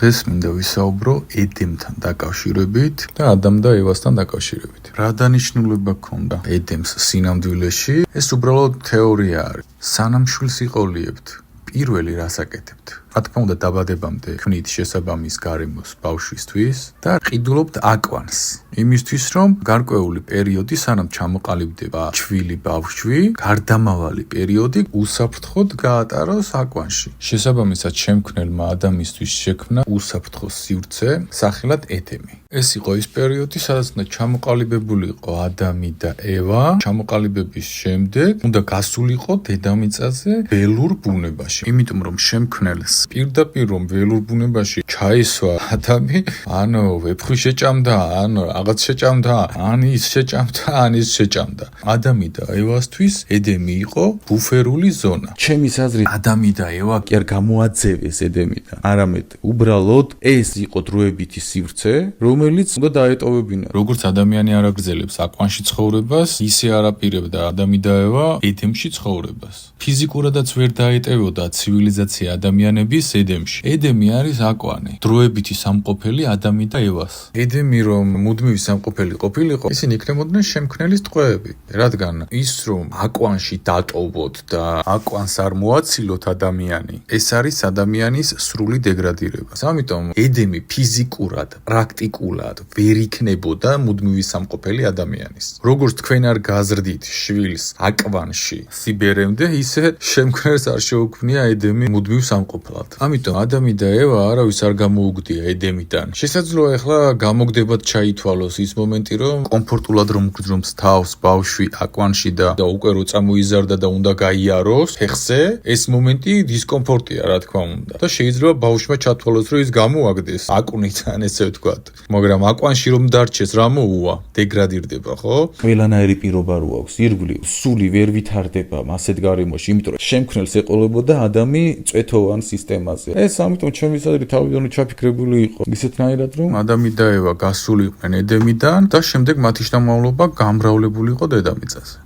დღეს მინდა ვისაუბრო ედემთან დაკავშირებით და ადამ და ევასთან დაკავშირებით. რა დანიშნულება ჰქონდა ედემს სინამდვილეში? ეს უბრალოდ თეორია არის. სანამ შვილს იყოლიებთ, პირველი რას აკეთებთ? რა თქმა უნდა, დაბადებამდე ქმნით შესაბამის გარემოს ბავშვისთვის და ყიდულობთ აკვანს. იმისთვის, რომ გარკვეული პერიოდი, სანამ ჩამოყალიბდება ჩვილი ბავშვი, გარდამავალი პერიოდი უსაფრთხოდ გაატაროს აკვანში. შესაბამისად, შემქმნელმა ადამიანისთვის შექმნა უსაფრთხო სივრცე, სახელად ედემი. ეს იყო ის პერიოდი, სადაც უნდა ჩამოყალიბებული იყო ადამი და ევა. ჩამოყალიბების შემდეგ უნდა გასულიყო დედამიწაზე ველურ ბუნებაში. იმიტომ რომ შემქმნელს პირდაპირ რომ ველურ ბუნებაში ჩაისვა ადამი, ანუ ვეფხვი შეჭამდა, ანუ რაღაც შეჭამდა, ან ის შეჭამდა, ან ის შეჭამდა. ადამი და ევასთვის ედემი იყო ბუფერული ზონა. ჩემის აზრით, ადამი და ევა კი არ გამოაძევეს ედემიდან, არამედ უბრალოდ ეს იყო დროებითი სივრცე, რომელიც უნდა დაეტოვებინა. როგორც ადამიანი არ აგრძელებს აკვანში ცხოვრებას, ისე არ აპირებდა ადამი და ევა ედემში ცხოვრებას. ფიზიკურადაც ვერ დაეტევოდა ცივილიზაცია ადამიანების ედემში. ედემი არის აკვანი, დროებითი სამყოფელი ადამი და ევას. ედემი რომ მუდმივი სამყოფელი ყოფილიყო, ისინი იქნებოდნენ შემქმნელის ტყვეები, რადგან ის რომ აკვანში დატოვოთ და აკვანს არ მოაცილოთ ადამიანი, ეს არის ადამიანის სრული დეგრადირება. ამიტომ ედემი ფიზიკურად, პრაქტიკულად ვერ იქნებოდა მუდმივი სამყოფელი ადამიანის. როგორც თქვენ არ გაზრდით შვილს აკვანში სიბერემდე, ისე შემქმნელს არ შეუქმნია ედემი მუდმივ სამყოფლად. ამიტომ ადამი და ევა არავის არ გამოუგდია ედემიდან. შესაძლოა ახლა გამოგდებათ ჩაითვალოს ის მომენტი, რომ კომფორტულად რომ გძრომს თავს ბავშვი აკვანში და უკვე რო წამოიზარდა და უნდა გაიაროს ფეხზე, ეს მომენტი დისკომფორტია, რა თქმა უნდა. და შეიძლება ბავშვმა ჩათვალოს, რომ ის გამოაგდეს აკვნით, ან ესე ვთქვათ. მაგრამ აკვანში რომ დარჩეს, რა მოუვა? დეგრადირდება, ხო? ყველანაირი პირობა რო აქვს, ირგვლივ სული ვერ ვითარდება ასეთ გარემოში, იმიტომ რომ შემქმნელს ეყოლებოდა ადამი წვეთოვან სისტემაზე. ეს ამიტომ ჩემის აზრით თავიდან ჩაფიქრებული იყო ისეთნაირად, რომ ადამი და ევა გასულიყვნენ ედემიდან და შემდეგ მათი შთამომავლობა გამრავლებული იყო დედამიწაზე.